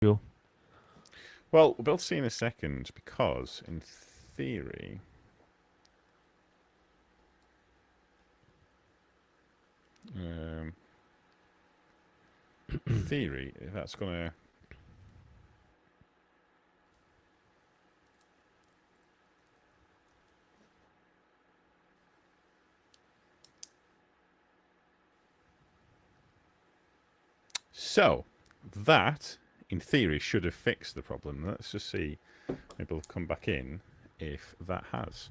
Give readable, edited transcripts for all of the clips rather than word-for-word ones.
You. Well, we'll be able to see in a second because, in theory, um, that's gonna. So, that, in theory, should have fixed the problem. Let's just see. Maybe we'll come back in if that has.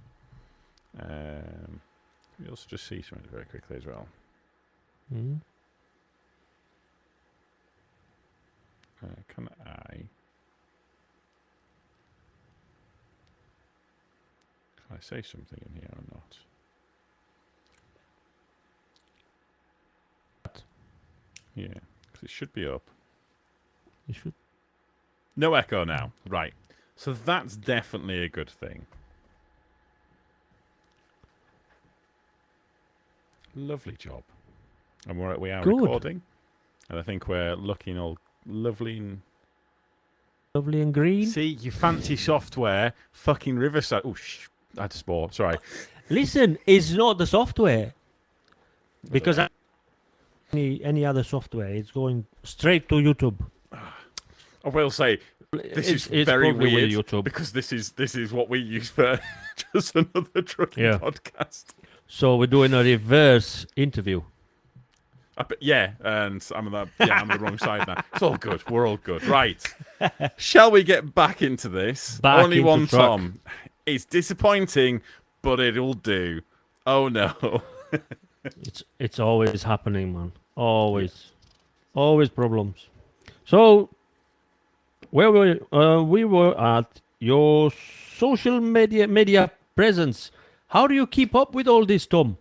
We also just see something very quickly as well. Mm. Can I say something in here or not? Yeah, because it should be up. You should. No echo now. Right. So that's definitely a good thing. Lovely job. And we are Good. recording. And I think we're looking all lovely and... Lovely and green. See, you fancy software, fucking Riverside. Oh, I had to spore. Sorry. Listen, it's not the software. Because any other software, it's going straight to YouTube. I will say, this is it's very probably weird YouTube. because this is what we use for just another trucking podcast. So we're doing a reverse interview. Yeah, and I'm on the wrong side now. It's all good. We're all good. Right. Shall we get back into this? Only into one truck. Tom. It's disappointing, but it'll do. Oh no. It's always happening, man. Always. Always problems. So where we were at your social media presence. How do you keep up with all this, Tom?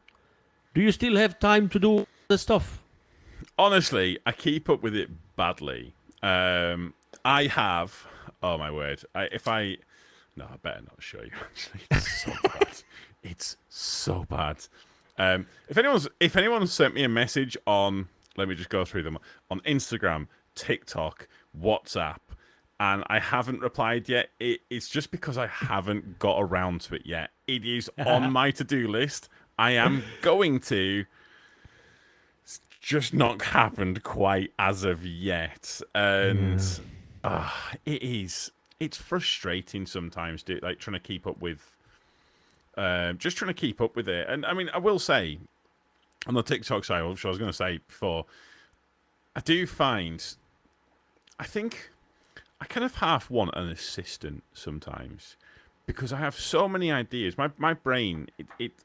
Do you still have time to do the stuff? Honestly, I keep up with it badly. I have. Oh my word! No, I better not show you. Actually, it's so bad. It's so bad. If anyone's sent me a message on, let me just go through them on Instagram, TikTok, WhatsApp, and I haven't replied yet. It's just because I haven't got around to it yet. It is on my to-do list. I am going to. It's just not happened quite as of yet, and it's frustrating sometimes. Like trying to keep up with, just trying to keep up with it. And I mean, I will say, on the TikTok side, which I was going to say before, I do find, I think, I kind of half want an assistant sometimes because I have so many ideas. My brain,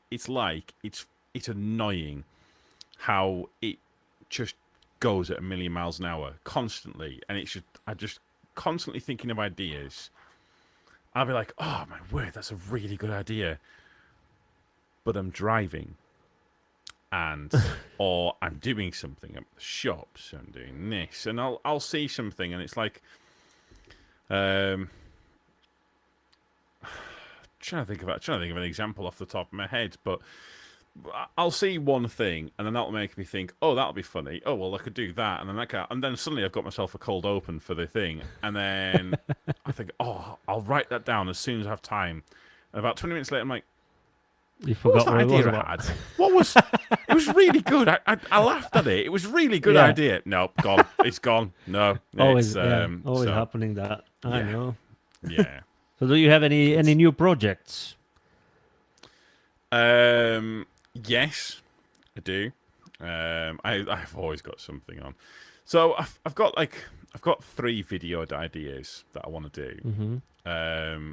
it's like it's annoying how it just goes at a million miles an hour constantly, and I just constantly thinking of ideas. I'll be like, oh my word, that's a really good idea, but I'm driving, and or I'm doing something at the shops, I'm doing this, and I'll see something, and it's like, trying to think of an example off the top of my head, but I'll see one thing, and then that'll make me think, "Oh, that'll be funny. Oh, well, I could do that." And then suddenly I've got myself a cold open for the thing, and then I think, "Oh, I'll write that down as soon as I have time." And about 20 minutes later, I'm like, You "What was forgot that what it was idea I about. had? What was? It was really good. I laughed at it. It was a really good idea. Nope, gone. It's gone. No, Always, it's always so, happening that. I yeah, know. yeah." So do you have any new projects? Yes, I do. I've always got something on. So I've got 3 video ideas that I want to do. Mm-hmm.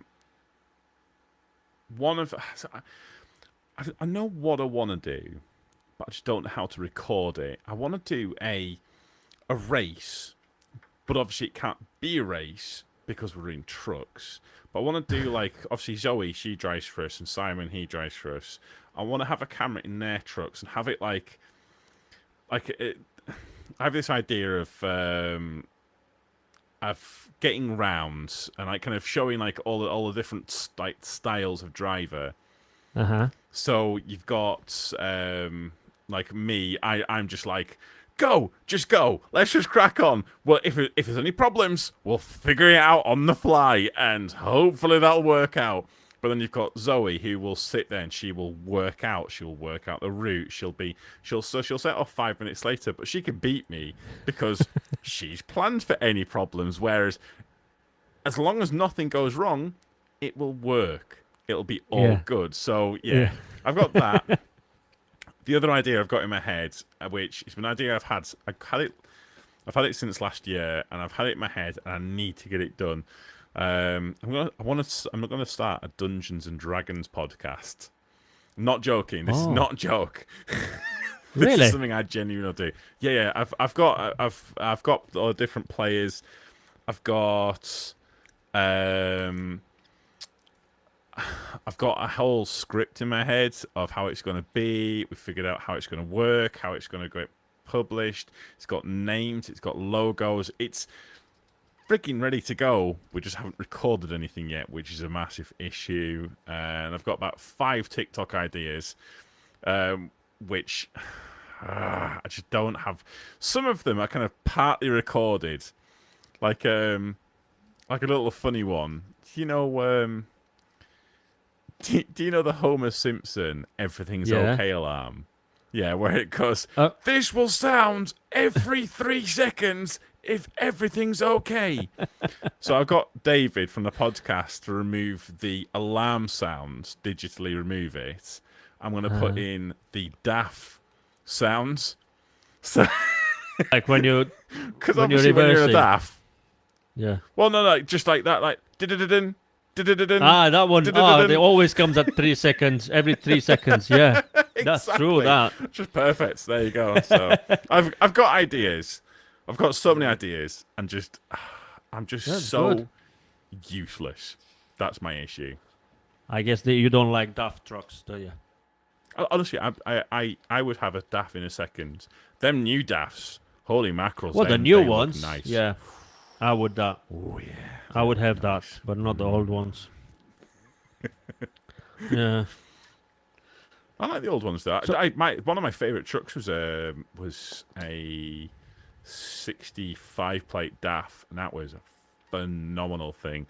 One of I know what I want to do, but I just don't know how to record it. I want to do a race, but obviously it can't be a race because we're in trucks. But I want to do like obviously Zoe, she drives for us, and Simon, he drives for us. I want to have a camera in their trucks and have it like it, I have this idea of getting rounds and like kind of showing like all the different like styles of driver. Uh-huh. So you've got like me, I'm just like go, just go. Let's just crack on. Well, if there's any problems, we'll figure it out on the fly, and hopefully that'll work out. But then you've got Zoe, who will sit there and she will work out. She'll work out the route. She'll set off 5 minutes later, but she can beat me because she's planned for any problems. Whereas, as long as nothing goes wrong, it will work. It'll be all good. So yeah. I've got that. The other idea I've got in my head, which is an idea I've had it since last year, and I've had it in my head, and I need to get it done. I'm not going to start a Dungeons and Dragons podcast. I'm not joking. This is not a joke. This Really? is something I genuinely do. Yeah. I've got all the different players. I've got a whole script in my head of how it's going to be. We figured out how it's going to work, how it's going to get published. It's got names. It's got logos. It's freaking ready to go. We just haven't recorded anything yet, which is a massive issue. And I've got about 5 TikTok ideas, which I just don't have. Some of them are kind of partly recorded, like a little funny one. Do you know the Homer Simpson "Everything's Okay" alarm? Yeah, where it goes, "This will sound every 3 seconds if everything's okay." So I've got David from the podcast to remove the alarm sounds, digitally remove it. I'm going to put in the daft sounds. So, like when you're because obviously when you're a daft. Yeah. Well, no, just like that, like did. That one. It always comes at 3 seconds. Every 3 seconds. Yeah, that's true. That just perfect. There you go. So I've got ideas. I've got so many ideas, and I'm just so good. useless. That's my issue. I guess that you don't like daft trucks, do you? Honestly, I would have a daft in a second. Them new dafts, holy mackerels! Well, the new ones, nice. Yeah, I would. Oh yeah, I would have that, but not the old ones. Yeah, I like the old ones though. One of my favorite trucks was a 65 plate DAF, and that was a phenomenal thing.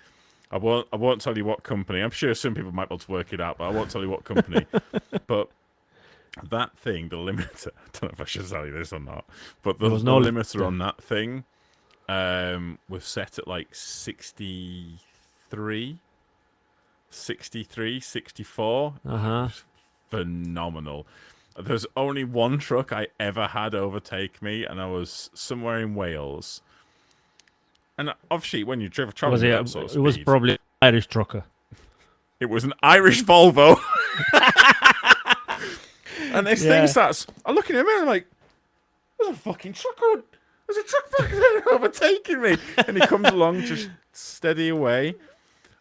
I won't tell you what company. I'm sure some people might be able to work it out, but I won't tell you what company. But that thing, the limiter, I don't know if I should tell you this or not, but the limiter on that thing was set at like 63, 64. Phenomenal. There's only one truck I ever had overtake me, and I was somewhere in Wales. And obviously, when you travel at that sort of speed, it was probably an Irish trucker. It was an Irish Volvo. And this thing starts. I'm looking at him and I'm like, "There's a fucking truck on. There's a truck fucking overtaking me." And he comes along, just steady away.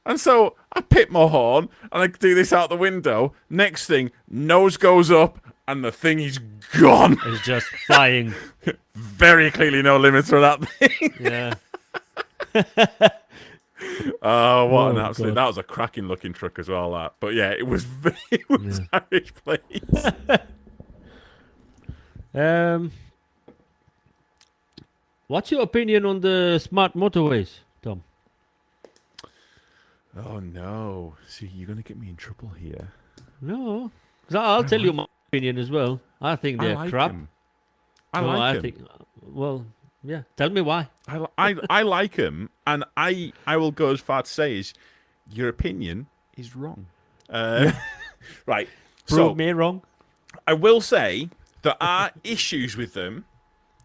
And so I pit my horn and I do this out the window. Next thing, nose goes up and the thing is gone. It's just flying. Very clearly no limiter on that thing. Yeah. Oh, what an absolute! God. That was a cracking looking truck as well. That, but yeah, it was Irish plates. What's your opinion on the smart motorways, Tom? Oh no! See, you're gonna get me in trouble here. No, I'll tell you my opinion as well. I think they're crap. I like them. Well, yeah. Tell me why. I like them, and I will go as far to say is your opinion is wrong. Right. Prove me wrong. I will say there are issues with them,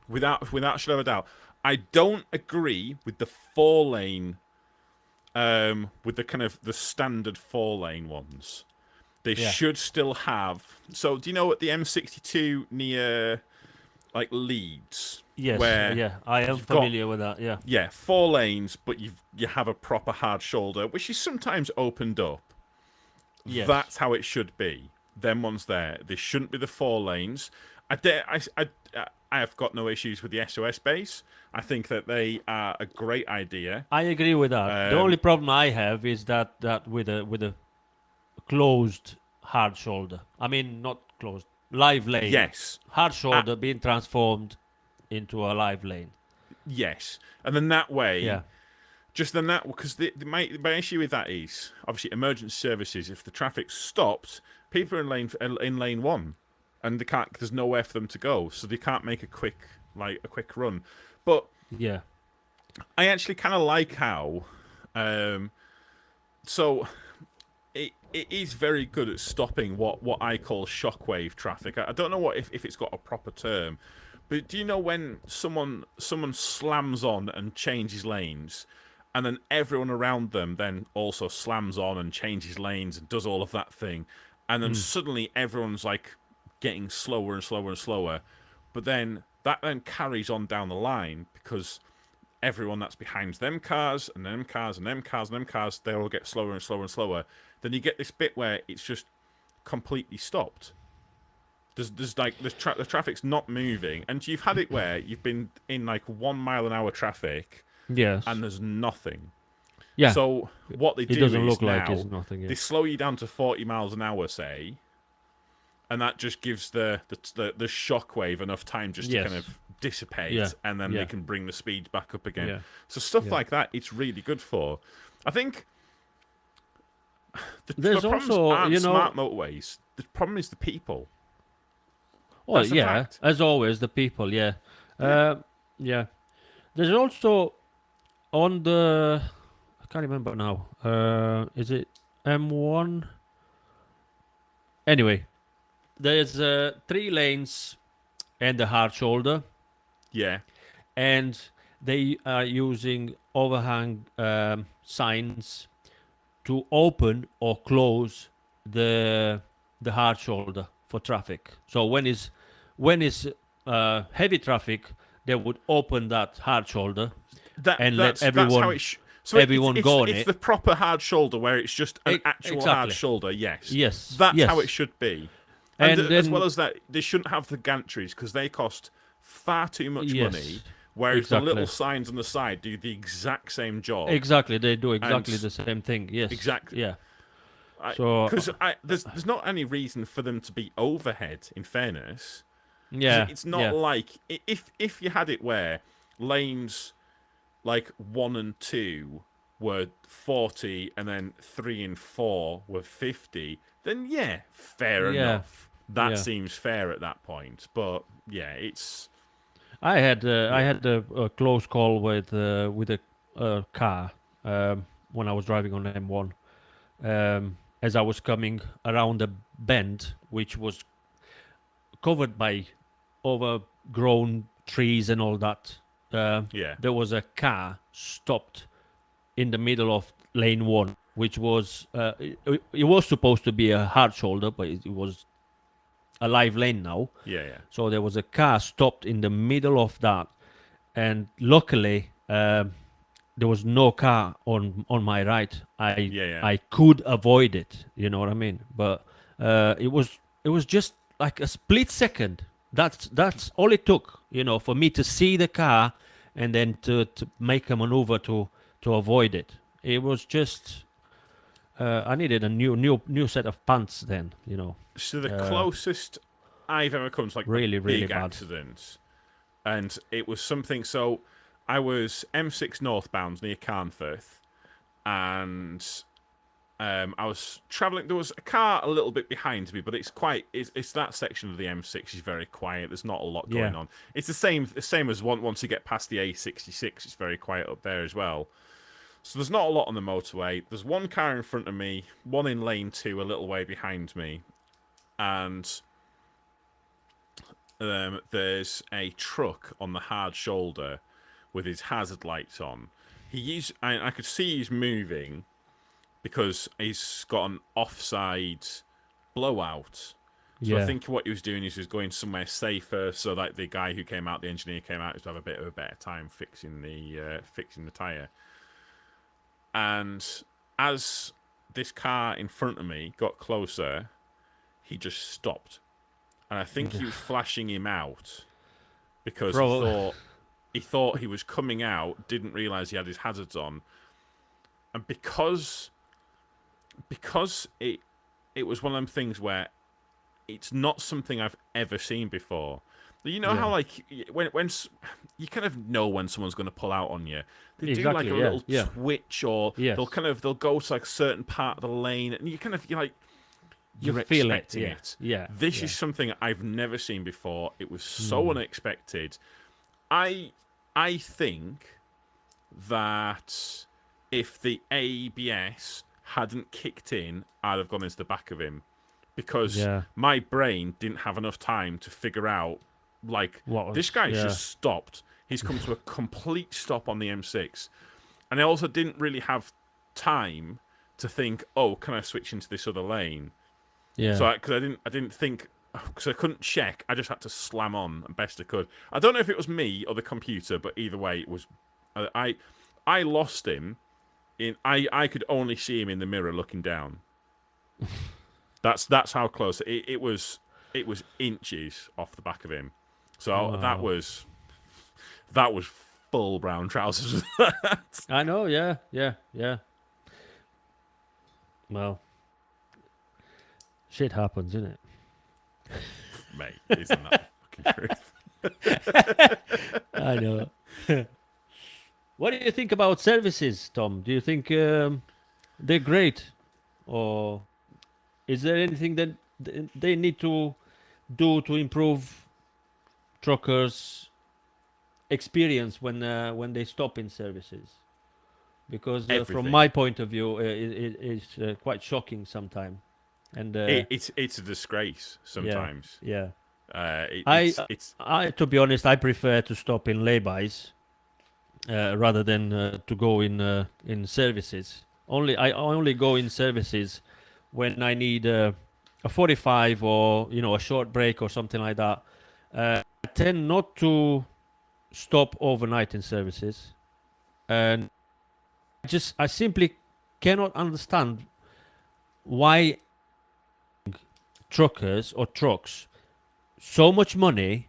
without shadow of a doubt. I don't agree with the 4-lane, with the kind of the standard 4-lane ones. They should still have. So, do you know what the M62 near, like, Leeds? Yes, where I am familiar with that. Yeah, 4 lanes, but you have a proper hard shoulder, which is sometimes opened up. Yes, that's how it should be. Them ones there, they shouldn't be the 4 lanes. I have got no issues with the SOS base. I think that they are a great idea. I agree with that. The only problem I have is that with a closed hard shoulder. I mean, not closed, live lane. Yes, hard shoulder being transformed. into a live lane. Yes, and then that way, Yeah. just then that because my issue with that is obviously emergency services. If the traffic's stopped, people are in lane one, and they can't. There's nowhere for them to go, so they can't make a quick run. But Yeah. I actually kind of like how, so it is very good at stopping what I call shockwave traffic. I don't know if it's got a proper term, but do you know when someone slams on and changes lanes, and then everyone around them then also slams on and changes lanes and does all of that thing, and then suddenly everyone's like getting slower and slower and slower, but then that then carries on down the line because everyone that's behind them cars and them cars and them cars and them cars, they all get slower and slower and slower. Then you get this bit where it's just completely stopped. The traffic's not moving, and you've had it where you've been in like 1 mile an hour traffic, Yes. and there's nothing. Yeah. So what they It do doesn't is look like now it's nothing. Yeah. they slow you down to 40 miles an hour, say, and that just gives the shockwave enough time just to kind of dissipate, and then they can bring the speed back up again. Yeah. So stuff like that, it's really good for. I think There's the problems also, aren't smart motorways. The problem is the people. Oh That's a yeah, fact. as always, the people. Yeah. Yeah. There's also on the. I can't remember now. Is it M1? Anyway, there's 3 lanes and the hard shoulder, Yeah. and they are using overhang signs to open or close the hard shoulder for traffic. So when is heavy traffic, they would open that hard shoulder and let That's how it. So everyone go on it's it. the proper hard shoulder where it's just an actual hard Exactly. shoulder. Yes. Yes. That's yes. how it should be. And And as then- well as that, they shouldn't have the gantries because they cost far too much Yes, money. Whereas exactly. the little signs on the side do the exact same job. Exactly, they do exactly And- the same thing. Yes. Exactly. Yeah. So Because there's not any reason for them to be overhead. In fairness, 'Cause yeah, it's not yeah. like if you had it where lanes like 1 and 2 were 40 and then 3 and 4 were 50, then yeah, fair Yeah. enough. That Yeah. seems fair at that point. But yeah, it's I had a close call with a car when I was driving on M1 as I was coming around a bend which was covered by overgrown trees and all that. yeah. There was a car stopped in the middle of lane 1, which was it was supposed to be a hard shoulder, but it was a live lane now. Yeah, yeah. So there was a car stopped in the middle of that, and luckily there was no car on my right. Yeah. I could avoid it. You know what I mean? But it was just like a split second. That's all it took. You know, for me to see the car and then to make a maneuver to avoid it. It was just. I needed a new set of pants then. You know. So the closest I've ever come to like Really, a really big bad. accident, and it was something. So I was M6 northbound near Carnforth, and I was travelling. There was a car a little bit behind me, but it's that section of the M6 is very quiet. There's not a lot going on. It's the same as once you get past the A66. It's very quiet up there as well. So there's not a lot on the motorway. There's one car in front of me, one in lane 2 a little way behind me, and there's a truck on the hard shoulder with his hazard lights on. I could see he's moving because he's got an offside blowout. So I think what he was doing is he was going somewhere safer, so that the guy who came out, the engineer came out, to have a bit of a better time fixing the tyre. And as this car in front of me got closer, he just stopped. And I think he was flashing him out because he thought he was coming out, didn't realise he had his hazards on. And because it was one of them things where it's not something I've ever seen before. You know how like you kind of know when someone's going to pull out on you. They do like a little twitch, or they'll go to like a certain part of the lane, and you're feel expecting it. This is something I've never seen before. It was so unexpected. I think that if the ABS hadn't kicked in, I'd have gone into the back of him, because my brain didn't have enough time to figure out, like, this guy's just stopped. He's come to a complete stop on the M6. And I also didn't really have time to think, oh, can I switch into this other lane? Yeah. So because I didn't think, because I couldn't check, I just had to slam on best I could. I don't know if it was me or the computer, but either way, it was. I lost him. I could only see him in the mirror looking down. That's how close it was. It was inches off the back of him. So that was full brown trousers. I know. Yeah. Well, shit happens, isn't it? Mate, isn't that the fucking truth? I know. What do you think about services, Tom? Do you think they're great, or is there anything that they need to do to improve truckers' experience when they stop in services? Because from my point of view, it's quite shocking sometimes, and it's a disgrace sometimes. Yeah. I to be honest, I prefer to stop in laybys rather than to go in services. I only go in services when I need a 45 or a short break or something like that. I tend not to stop overnight in services, and I simply cannot understand why truckers or trucks so much money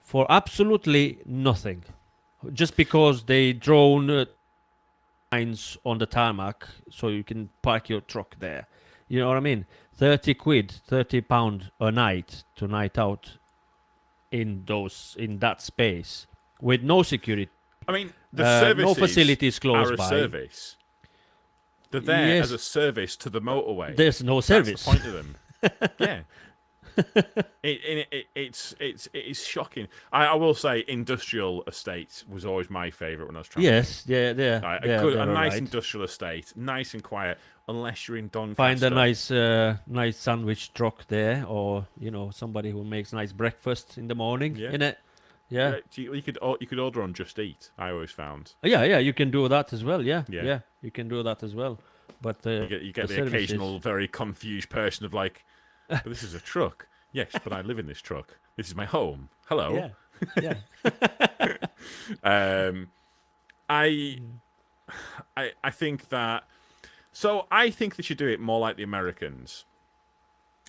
for absolutely nothing, just because they drone lines on the tarmac so you can park your truck there. You know what I mean? 30 quid, £30 a night to night out in that space with no security. I mean, the services no facilities close are a by. Service. They're there as a service to the motorway. There's no service. That's the point of them. Yeah. It is shocking. I will say, industrial estate was always my favourite when I was traveling. Yes, yeah. A nice industrial estate, nice and quiet. Unless you're in Doncaster, find a nice sandwich truck there, or somebody who makes nice breakfast in the morning. Innit? Yeah. You could order on Just Eat. I always found. Yeah. You can do that as well. Yeah. You can do that as well. But you get the occasional very confused person of like, but this is a truck. Yes, but I live in this truck. This is my home. Hello. Yeah. I think that. So I think they should do it more like the Americans,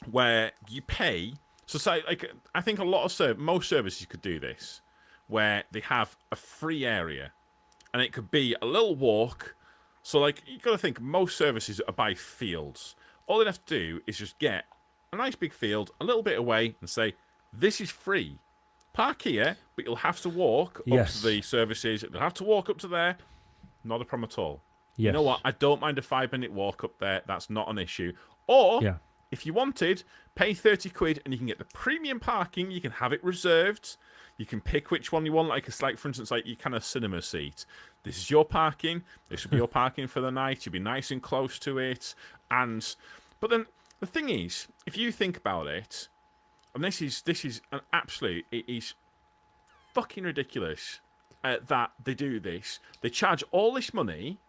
where you pay. So say, like, I think most services could do this, where they have a free area, and it could be a little walk. So like, you got to think, most services are by fields. All they have to do is just get a nice big field a little bit away and say, this is free. Park here, but you'll have to walk up to the services. You'll have to walk up to there. Not a problem at all. Yes. You know what? I don't mind a 5-minute walk up there. That's not an issue. Or, if you wanted, pay 30 quid and you can get the premium parking. You can have it reserved. You can pick which one you want. Like for instance, like your kind of cinema seat. This is your parking. This will be your parking for the night. You'll be nice and close to it. But then the thing is, if you think about it, and this is an absolute, it is fucking ridiculous that they do this. They charge all this money,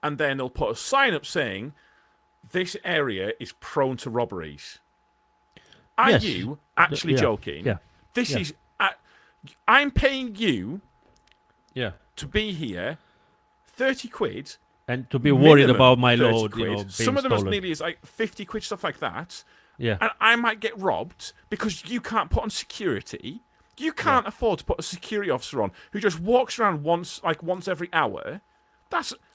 and then they'll put a sign up saying, this area is prone to robberies. Are you actually joking? Yeah. This is... I'm paying you to be here, 30 quid... And to be worried about my load, being Some of them stolen. as nearly as like 50 quid, stuff like that. Yeah. And I might get robbed because you can't put on security. You can't afford to put a security officer on who just walks around once every hour.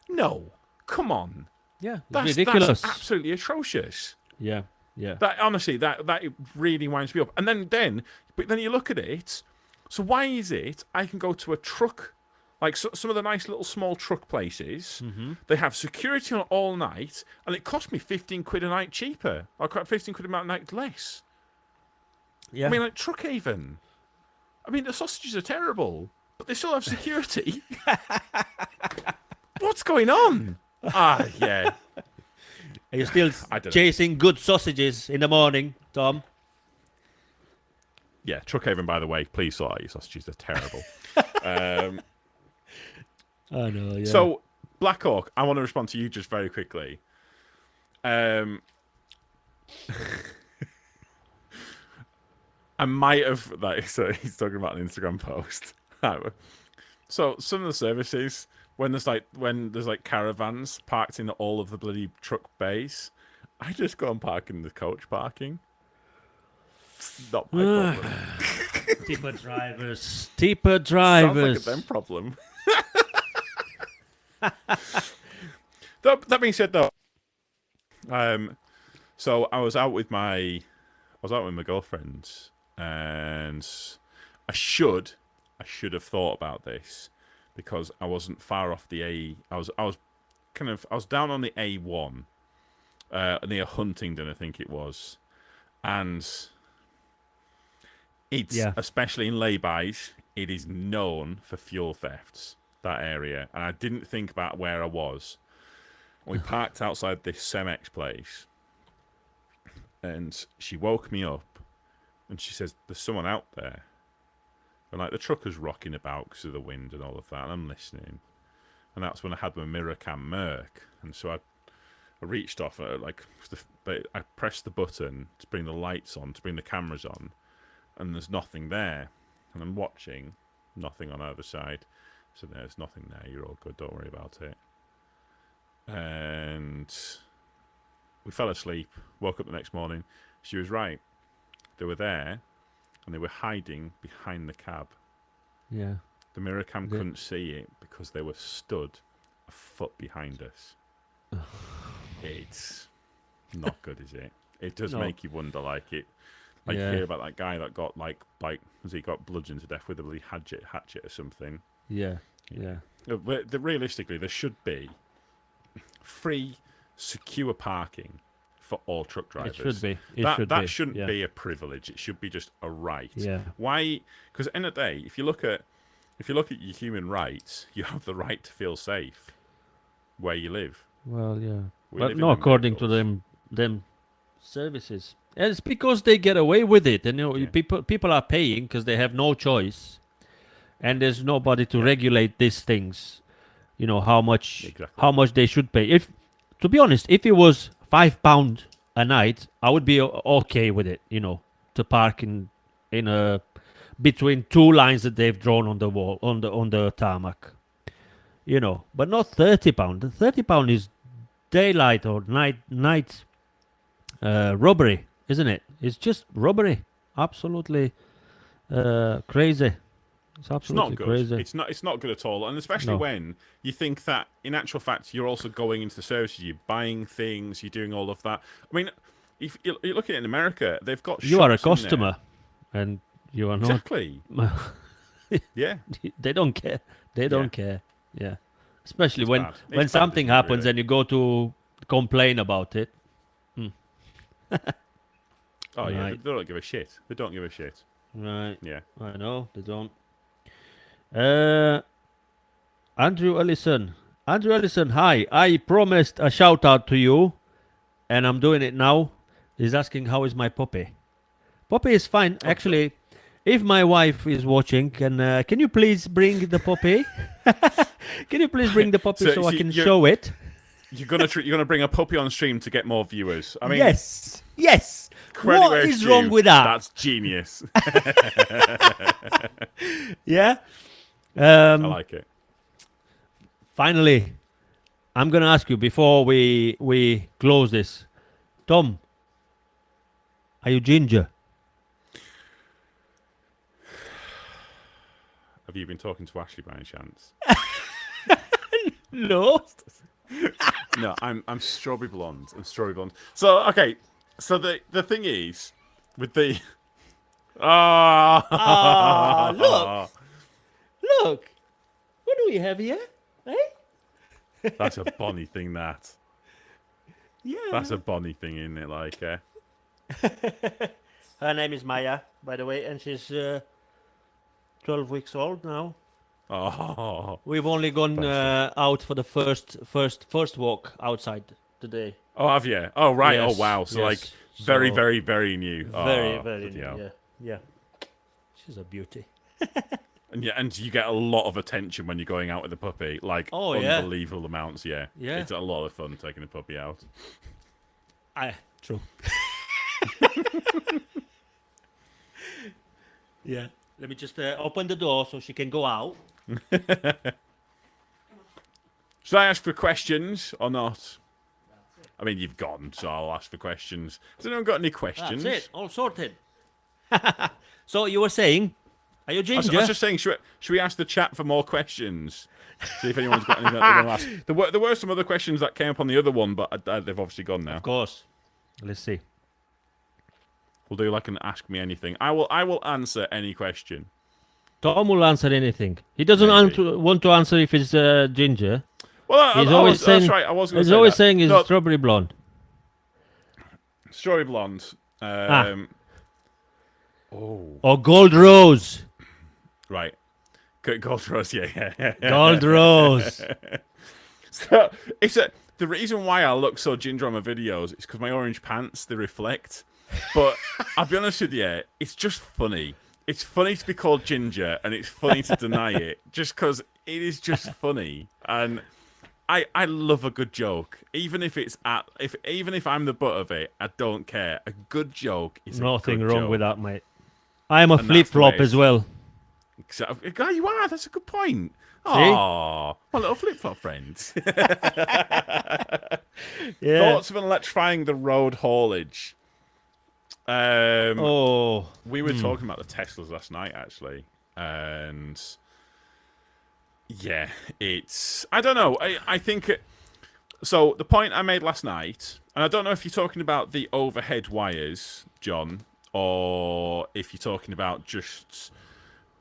No. Come on. Yeah, it's That's ridiculous. That's absolutely atrocious. Yeah. Yeah. That honestly, that really winds me up. And but then you look at it. So why is it I can go to a truck, like some of the nice little small truck places, they have security on all night, and it cost me 15 quid a night cheaper, or 15 quid a night less. Yeah. I mean, like Truckhaven. I mean, the sausages are terrible, but they still have security. What's going on? Yeah. Are you still don't chasing good sausages in the morning, Tom? Yeah, Truckhaven, by the way, please sort out your sausages. They're terrible. I know, yeah. So, Black Hawk, I want to respond to you just very quickly. I might have, so he's talking about an Instagram post. So, some of the services, when there's caravans parked in all of the bloody truck bays, I just go and park in the coach parking. It's not my problem. Tipper drivers. Sounds like a them problem. That being said, though, so I was out with my girlfriend, and I should have thought about this because I wasn't far off the A. I was down on the A1 near Huntingdon, I think it was, and it's especially in laybys, it is known for fuel thefts. That area, and I didn't think about where I was. We parked outside this Cemex place, and she woke me up, and she says, "There's someone out there," and like the trucker's rocking about because of the wind and all of that, and I'm listening, and that's when I had my mirror cam Merc, and so I reached off, I pressed the button to bring the lights on, to bring the cameras on, and there's nothing there, and I'm watching, nothing on either side. So there's nothing there. You're all good. Don't worry about it. And we fell asleep. Woke up the next morning. She was right. They were there, and they were hiding behind the cab. Yeah. The mirror cam couldn't see it because they were stood a foot behind us. It's not good, is it? It does make you wonder, you hear about that guy that got he got bludgeoned to death with a bloody hatchet or something. Yeah. Realistically, there should be free, secure parking for all truck drivers. It should be. That shouldn't be a privilege. It should be just a right. Yeah. Why? Because at the end of the day, if you look at your human rights, you have the right to feel safe where you live. Well, yeah, We but live in not according to America. them services. And it's because they get away with it, and people are paying because they have no choice. And there's nobody to regulate these things, how much they should pay. If, to be honest, if it was £5 a night, I would be okay with it. To park in a between two lines that they've drawn on the wall on the tarmac. But not £30. £30 is daylight or night robbery, isn't it? It's just robbery. Absolutely crazy. It's absolutely crazy. It's not good at all, and especially when you think that, in actual fact, you're also going into the services, you're buying things, you're doing all of that. I mean, if you're looking at in America, they've got you are a shops in customer, and you are not. Exactly. Yeah. They don't care. They don't care. Yeah. Especially It's when bad. when It's bad, something isn't it, happens really? and you go to complain about it. Oh yeah, Right. they don't give a shit. They don't give a shit. Right. Yeah. I know they don't. Andrew Ellison. Andrew Ellison, hi. I promised a shout out to you, and I'm doing it now. He's asking how is my puppy. Puppy is fine, actually. If my wife is watching, can you please bring the puppy? Can you please bring the puppy so I can show it? You're gonna bring a puppy on stream to get more viewers. I mean, yes. credit What where is it's wrong due. with that? That's genius. Yeah. I like it. Finally, I'm gonna ask you before we close this. Tom, are you ginger? Have you been talking to Ashley by any chance? No. No, I'm strawberry blonde. I'm strawberry blonde. So okay, So the thing is, with the ah Look, what do we have here? Eh? that's a bonny thing. That's Yeah. a bonny thing, isn't it? Like, Her name is Maya, by the way, and she's 12 weeks old now. oh, We've only gone Bless out for the first walk outside today. oh, have you? Oh, right. Yes, Oh, wow. So yes. like, very, So, very, very new. very, Oh, very bloody new. hell. Yeah, yeah. She's a beauty. And yeah, and you get a lot of attention when you're going out with the puppy. Like, Oh, yeah. unbelievable amounts. Yeah, Yeah. It's a lot of fun taking a puppy out. True. Yeah. Let me just open the door so she can go out. Should I ask for questions or not? I mean, you've gone, so I'll ask for questions. Has anyone got any questions? That's it. All sorted. So you were saying, are you I was ginger? just saying, should we ask the chat for more questions? See if anyone's got anything that they want to ask. There were some other questions that came up on the other one, but they've obviously gone now. Of course. Let's see. We'll do like an ask me anything. I will answer any question. Tom will answer anything. He doesn't Maybe. want to answer if it's ginger. Well, He's always saying, that's right. I was going to he's say always that. saying he's No, strawberry blonde. strawberry blonde. Oh, Or gold rose. right. Gold rose, yeah. Gold rose. So the reason why I look so ginger on my videos is because my orange pants, they reflect. But I'll be honest with you, it's just funny. It's funny to be called ginger, and it's funny to deny it, just because it is just funny. And I love a good joke, even if I'm the butt of it, I don't care. A good joke is Nothing a good wrong joke. with that, mate. I'm a And that's the way flip-flop it's- as well. Guy, you are. That's a good point. Oh, my little flip-flop friend. Yeah. Thoughts of electrifying the road haulage. We were talking about the Teslas last night, actually, and yeah, I don't know. I think so. The point I made last night, and I don't know if you're talking about the overhead wires, John, or if you're talking about just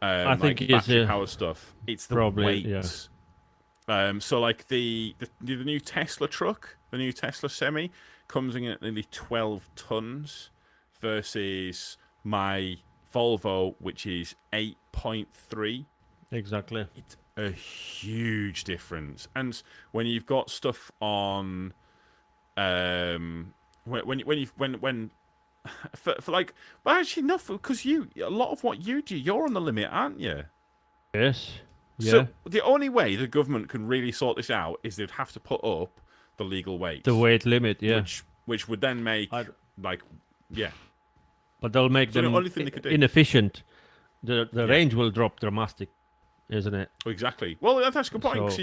I think like it's battery power stuff. It's the probably, weight. yeah. So like the new Tesla truck, the new Tesla Semi, comes in at nearly 12 tons versus my Volvo, which is 8.3. Exactly. It's a huge difference. And when you've got stuff on, when for like, well, actually, not because a lot of what you do, you're on the limit, aren't you? Yes. Yeah. So the only way the government can really sort this out is they'd have to put up the legal weight. The weight limit, yeah. Which would then make yeah. But they'll make So the them only thing they could do. inefficient. The range will drop dramatic, isn't it? Oh, exactly. Well, that's a good point. 'Cause So-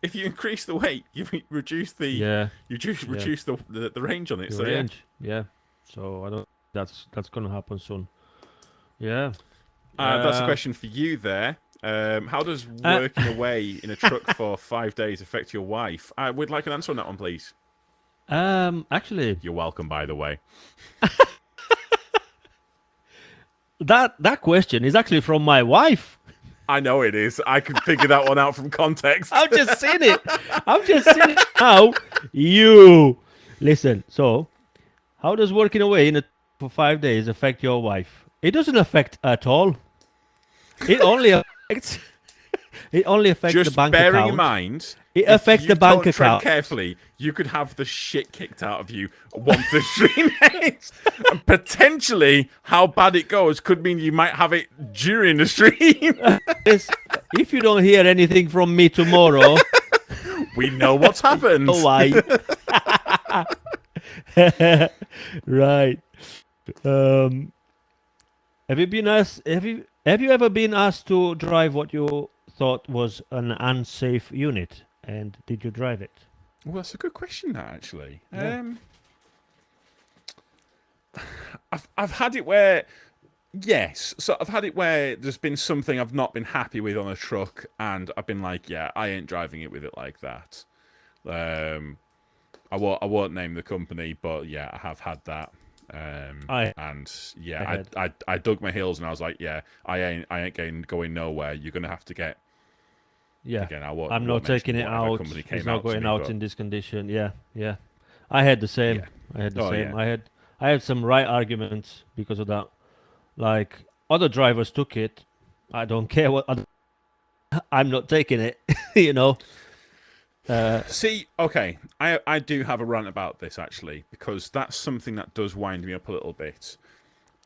if you increase the weight, you reduce the reduce the range on it. The So range. Yeah. So I don't. That's gonna happen soon. Yeah. that's a question for you there. How does working away in a truck for 5 days affect your wife? I would like an answer on that one, please. Actually, You're welcome, by the way. that question is actually from my wife. I know it is. I can figure that one out from context. I've just seen it. I've just seen it now. You listen. So, how does working away for 5 days affect your wife? It doesn't affect at all. It only affects. It only affects Just the bank bearing account. in mind, It if affects you the bank don't tread account. carefully, you could have the shit kicked out of you once the stream ends. And potentially, how bad it goes could mean you might have it during the stream. Yes, if you don't hear anything from me tomorrow, We know what's happened. oh why? Right. Have you been asked? Have you ever been asked to drive what you thought was an unsafe unit, and did you drive it? Well, that's a good question, that actually. Yeah. I've had it where, yes. So I've had it where there's been something I've not been happy with on a truck, and I've been like, yeah, I ain't driving it with it like that. I won't name the company, but yeah, I have had that. I And I yeah, had. I dug my heels and I was like, yeah, I ain't going nowhere. You're gonna have to get Yeah, again. I I'm won't not taking mention it whatever company out. It's came not out to going me, out but in this condition. Yeah, yeah. I had the same. yeah, I had the oh same. yeah, I had some right arguments because of that. Like other drivers took it. I don't care what. I'm not taking it. you know. Uh, See, okay, I do have a rant about this actually because that's something that does wind me up a little bit.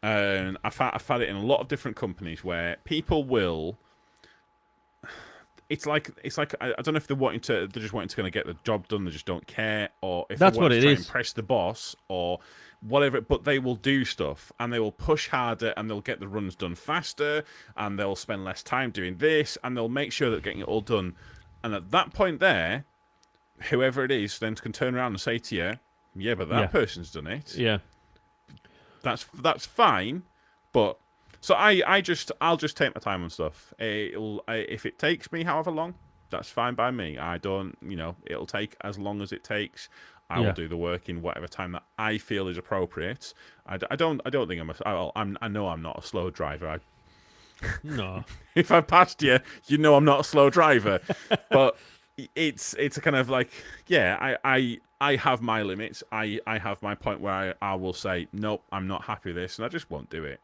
And I've had it in a lot of different companies where people will. It's like I don't know if they're just wanting to kind of get the job done, they just don't care, or if they that's want what to it try and is. impress the boss or whatever. But they will do stuff and they will push harder and they'll get the runs done faster and they'll spend less time doing this and they'll make sure that they're getting it all done. And at that point, there, whoever it is then can turn around and say to you, "Yeah, but that Yeah, person's done it. yeah, That's fine." But so I'll just take my time on stuff. If it takes me however long, that's fine by me. I don't, it'll take as long as it takes. I will yeah. do the work in whatever time that I feel is appropriate. I don't think I know I'm not a slow driver. No. If I passed you, you know I'm not a slow driver. But it's a kind of like, yeah, I have my limits. I have my point where I will say nope, I'm not happy with this, and I just won't do it.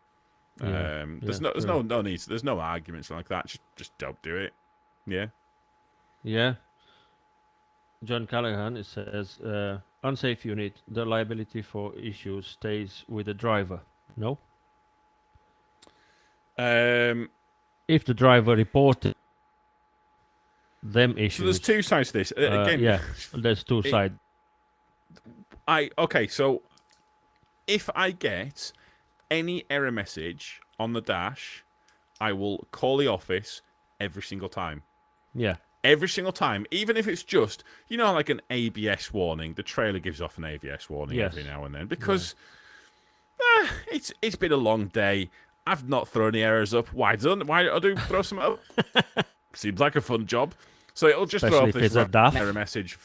Yeah, There's yeah. no True. no need. There's no arguments like that. Just don't do it. Yeah. Yeah. John Callahan it says unsafe unit. The liability for issues stays with the driver. No. Um. If the driver reported them So there's issues, two sides to this. Again, yeah, there's two it, sides. okay. So if I get any error message on the dash, I will call the office every single time. Yeah. Every single time, even if it's just, like an ABS warning. The trailer gives off an ABS warning Yes. every now and then because it's been a long day. I've not thrown any errors up. Why don't I do throw some up? Seems like a fun job. So it'll just throw Especially up if this it's a DAF. error message.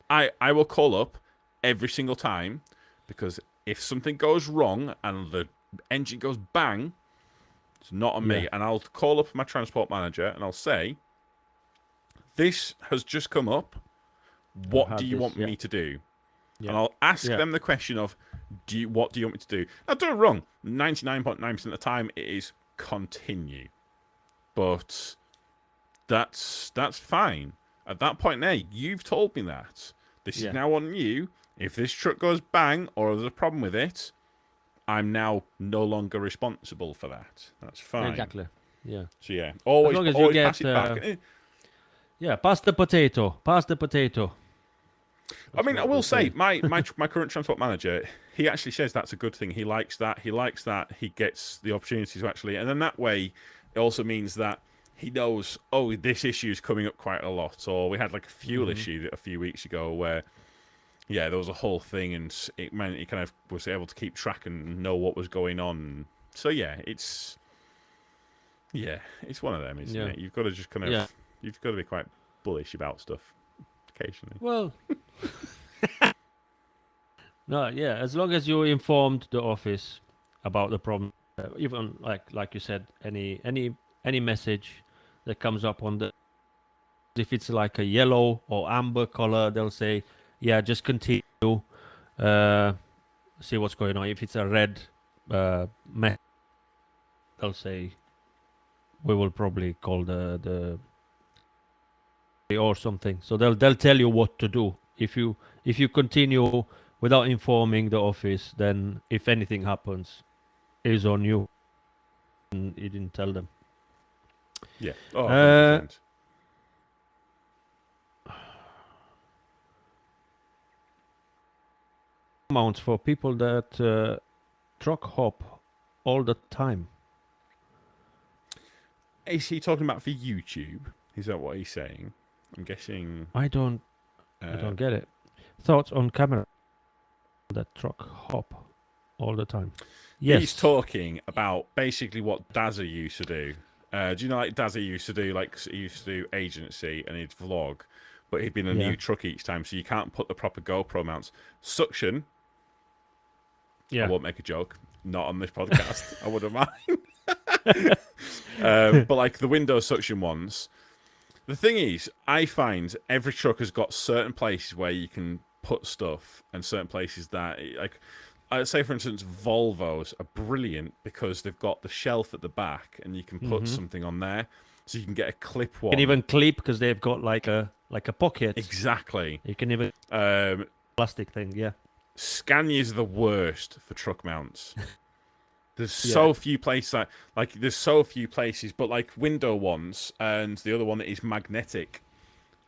I will call up every single time because if something goes wrong and the engine goes bang, it's not on me. Yeah. And I'll call up my transport manager and I'll say, this has just come up. What do you want me to do? Yeah. And I'll ask Yeah. them the question of, what do you want me to do? Now, don't get me wrong. 99.9% of the time, it is continue. But that's fine. At that point there, you've told me that. This Yeah. is now on you. If this truck goes bang or there's a problem with it, I'm now no longer responsible for that. That's fine. Exactly. Yeah. So yeah, always, long as you always get, pass it back. Yeah. Pass the potato. Pass the potato. I mean, I what will they say, say. my current transport manager, he actually says that's a good thing. He likes that. He likes that he gets the opportunity to actually, and then that way, it also means that he knows, oh, this issue is coming up quite a lot. Or we had like a fuel issue a few weeks ago where, yeah, there was a whole thing, and it meant he kind of was able to keep track and know what was going on. So yeah, it's one of them, isn't Yeah. it? You've got to just kind of, Yeah. you've got to be quite bullish about stuff occasionally. Well. No. Yeah. As long as you informed the office about the problem, even like you said, any message that comes up on the, if it's like a yellow or amber color, they'll say, yeah, just continue. See what's going on. If it's a red message, they'll say, we will probably call the or something. So they'll tell you what to do. If you continue without informing the office, then if anything happens, it's on you. And you didn't tell them. Yeah. Oh, Uh, 100%. Amounts for people that truck hop all the time. Is he talking about for YouTube? Is that what he's saying? I'm guessing. I don't get it. Thoughts on camera that truck hop all the time. Yes. He's talking about basically what Dazza used to do. Do you know, like Dazza used to do, like he used to do agency and he'd vlog, but it'd been a new truck each time, so you can't put the proper GoPro mounts. Suction. Yeah. I won't make a joke. Not on this podcast. I wouldn't mind. But like the window suction ones. The thing is, I find every truck has got certain places where you can put stuff, and certain places that, like, I'd say, for instance, Volvos are brilliant because they've got the shelf at the back, and you can put something on there, so you can get a clip one. You can even clip because they've got like a pocket. Exactly. You can even plastic thing. Yeah. Scania's the worst for truck mounts. There's so few places there's so few places, but like window ones, and the other one is magnetic.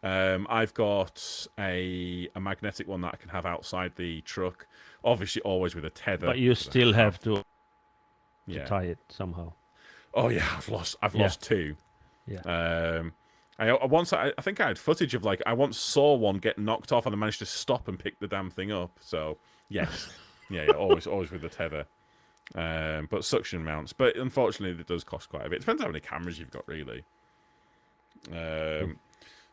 I've got a magnetic one that I can have outside the truck, obviously always with a tether. But you still have to tie it somehow. Oh yeah, I've lost two. Yeah. I think I had footage of I once saw one get knocked off and I managed to stop and pick the damn thing up. So yes, yeah, always with the tether. But suction mounts. But unfortunately, it does cost quite a bit. It depends how many cameras you've got, really.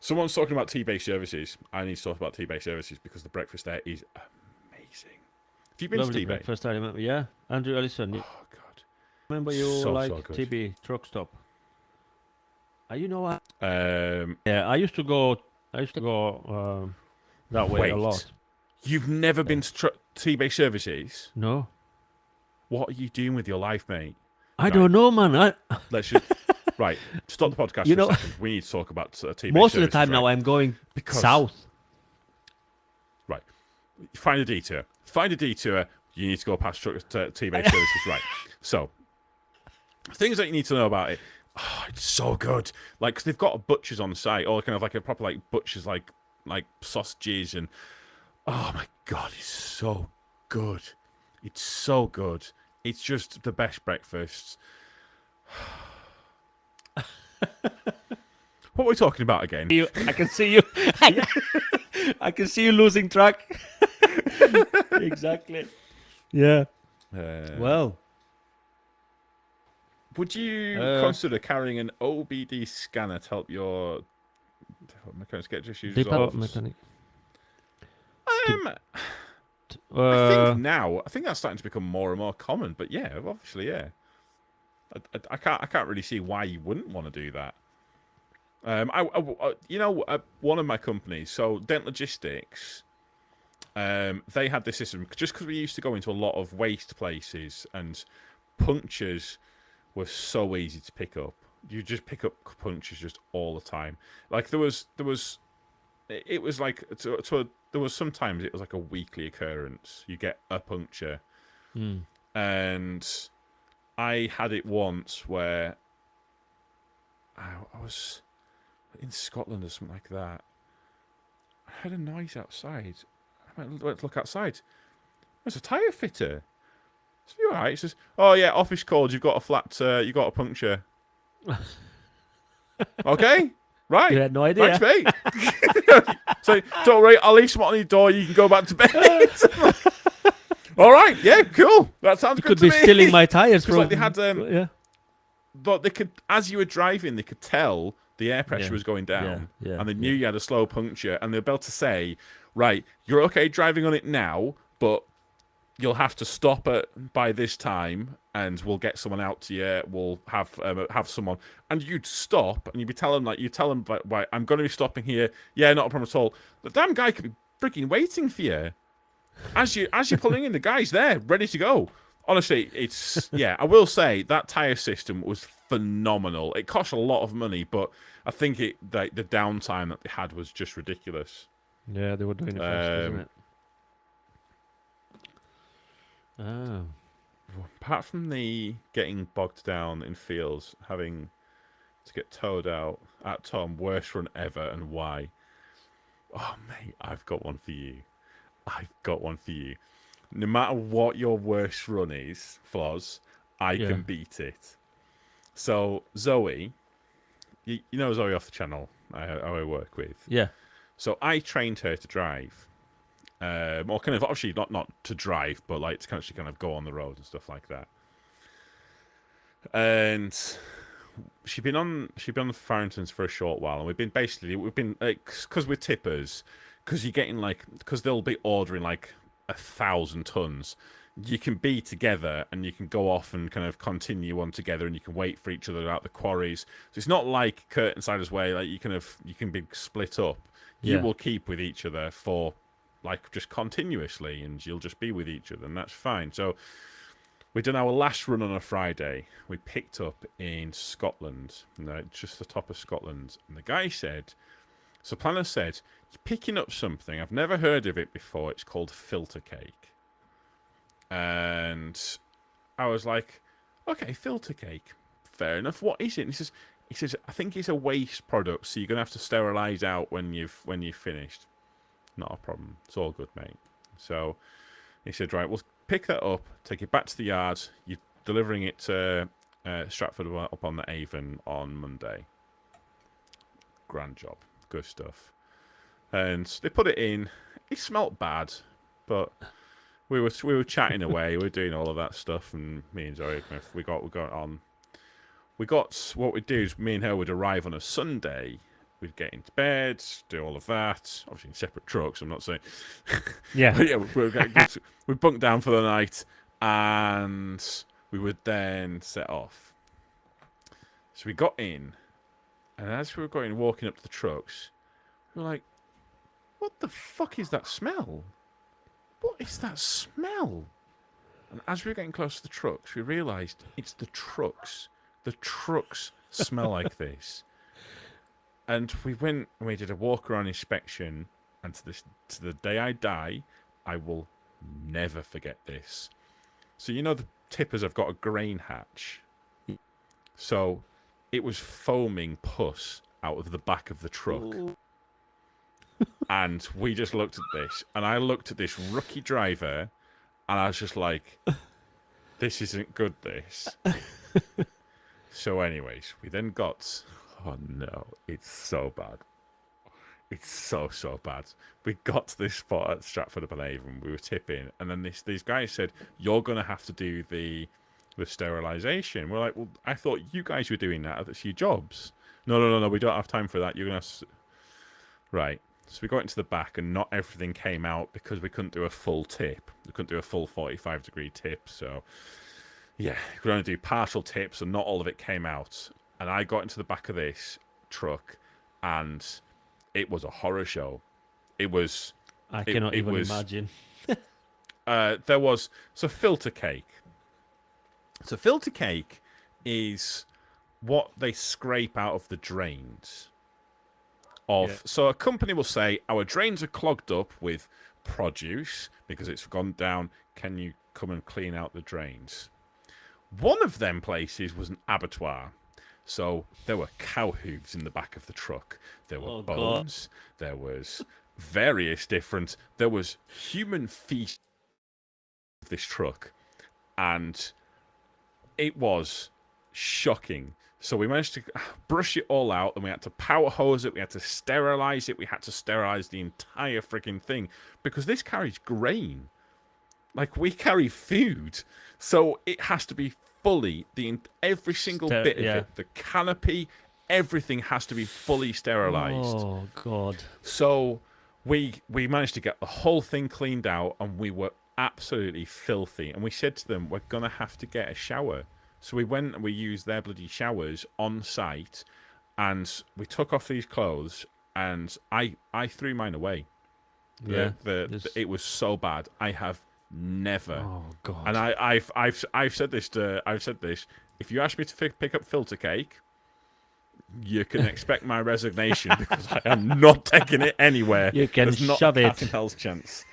Someone's talking about T-base services. I need to talk about T-base services because the breakfast there is amazing. Have you been Lovely to T-base? breakfast, I remember. Yeah, Andrew Ellison. Oh God! Remember you so good. TB truck stop? You know what? Yeah, I used to go that way a lot. You've never been to T-base services? No. What are you doing with your life, mate? I don't know, man. Let's just right. Stop the podcast for a second. We need to talk about T-base most of the services, time now I'm going south. Right. Find a detour. You need to go past T-base services. Right. So, things that you need to know about it. Oh, it's so good. Like, 'cause they've got a butcher's on site, or kind of like a proper butcher's, like sausages, and oh my God, it's so good. It's so good. It's just the best breakfast. What are we talking about again? I can see you. I can see you losing track. Exactly. Yeah. Well. Would you consider carrying an OBD scanner to help your mechanics get issues resolved? I think that's starting to become more and more common. But yeah, obviously, yeah. I can't really see why you wouldn't want to do that. One of my companies, so Dent Logistics, they had this system just because we used to go into a lot of waste places, and punctures were so easy to pick up. You just pick up punctures just all the time. Like there was sometimes it was like a weekly occurrence. You get a puncture, and I had it once where I was in Scotland or something like that. I heard a noise outside. I went to look outside. There's a tyre fitter. So you're alright. He says, "Oh yeah, office called. You've got a flat. You got a puncture." Okay, right. You had no idea. Thanks, mate. So don't worry. I'll leave something on your door. You can go back to bed. All right. Yeah. Cool. That sounds good to me. You could be stealing my tires from. Like they had. But they could, as you were driving, they could tell the air pressure was going down, and they knew you had a slow puncture, and they'll be able to say, "Right, you're okay driving on it now, but you'll have to stop by this time, and we'll get someone out to you. We'll have someone." And you'd stop, and you'd tell them, "Right, I'm going to be stopping here. Yeah, not a problem at all." The damn guy could be freaking waiting for you as you're pulling in. The guy's there, ready to go. Honestly, it's I will say that tire system was phenomenal. It cost a lot of money, but I think the downtime that they had was just ridiculous. Yeah, they were doing it fast, isn't it? Oh. Apart from the getting bogged down in fields, having to get towed out at Tom, worst run ever, and why? Oh, mate, I've got one for you. No matter what your worst run is, Floz, I can beat it. So, Zoe, you know Zoe off the channel I work with. Yeah. So I trained her to drive. Or kind of, obviously not to drive, but to kind of go on the road and stuff like that. And she'd been on Farrington's for a short while, and we've been because we're tippers, because you're getting because they'll be ordering 1,000 tons. You can be together and you can go off and kind of continue on together, and you can wait for each other out the quarries. So it's not like Curtainsiders where you can be split up. You will keep with each other for just continuously, and you'll just be with each other, and that's fine. So we done our last run on a Friday. We picked up in Scotland, just the top of Scotland, and the guy said, so planner said, you're picking up something, I've never heard of it before, it's called filter cake. And I was like, okay, filter cake, fair enough, what is it? And he says, I think it's a waste product, so you're going to have to sterilise out when you've finished. Not a problem, it's all good, mate. So he said, right, we'll pick that up, take it back to the yard, you're delivering it to Stratford up on the Avon on Monday. Grand job. Good stuff. And they put it in. It smelt bad, but we were chatting away. We were doing all of that stuff, and me and Zoe, we got on. What we'd do is me and her would arrive on a Sunday. We'd get into bed, do all of that. Obviously in separate trucks. I'm not saying. Yeah. But yeah, we'd bunk down for the night, and we would then set off. So we got in. And as we were walking up to the trucks, we were like, what the fuck is that smell? What is that smell? And as we were getting close to the trucks, we realised it's the trucks. The trucks smell like this. And we went and we did a walk around inspection, and to the day I die, I will never forget this. So the tippers have got a grain hatch. So it was foaming pus out of the back of the truck. Ooh. And we just looked at this, and I looked at this rookie driver, and I was just like, this isn't good, this. So anyways, we then got, oh no, it's so bad. It's so bad. We got to this spot at Stratford-upon-Avon, we were tipping, and then these guys said, you're going to have to do the sterilisation. We're like, well, I thought you guys were doing that. That's your jobs. No, we don't have time for that. You're going to have to... Right. So we got into the back, and not everything came out because we couldn't do a full tip. We couldn't do a full 45-degree tip. So, yeah, we could only do partial tips, and not all of it came out. And I got into the back of this truck, and it was a horror show. It was... I cannot even imagine. There was... So, filter cake. So filter cake is what they scrape out of the drains. So a company will say, our drains are clogged up with produce because it's gone down. Can you come and clean out the drains? One of them places was an abattoir. So there were cow hooves in the back of the truck. There were bones. God. There was various different... There was human feet of this truck. And... it was shocking. So we managed to brush it all out, and we had to power hose it, we had to sterilise it, we had to sterilise the entire freaking thing, because this carries grain. We carry food. So it has to be fully, every single bit of it, the canopy, everything has to be fully sterilised. Oh, God. So we managed to get the whole thing cleaned out, and we were absolutely filthy, and we said to them, we're gonna have to get a shower. So we went and we used their bloody showers on site, and we took off these clothes, and I threw mine away. It was so bad. I have never. Oh God. And I've said this. If you ask me to pick up filter cake, you can expect my resignation, because I am not taking it anywhere. You can There's not shove a it. cat in hell's chance.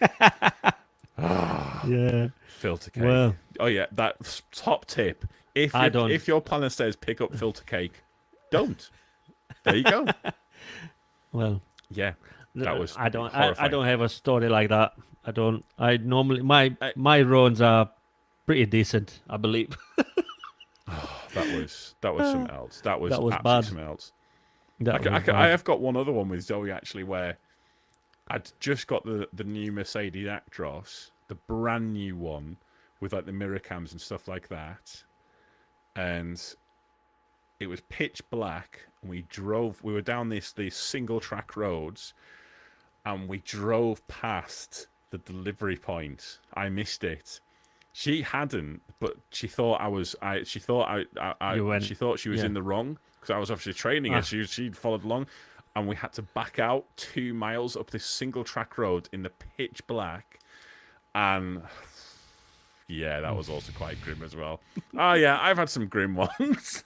Yeah. Filter cake. Well, oh yeah, that's top tip. If your planner says pick up filter cake, don't. There you go. Well, yeah, that was. I don't horrifying. have a story like that. I normally my runs are pretty decent, I believe. That was something else. That was absolutely bad. Something else. I I have got one other one with Zoe actually, where I'd just got the new Mercedes Actros, the brand new one with the mirror cams and stuff like that, and it was pitch black, and we drove. We were down these single track roads, and we drove past the delivery point. I missed it. She hadn't, but she thought I was. She thought You went. she thought she was Yeah. in the wrong because I was obviously training her. Ah. She'd followed along, and we had to back out 2 miles up this single track road in the pitch black, and yeah, that was also quite grim as well. Oh yeah, I've had some grim ones.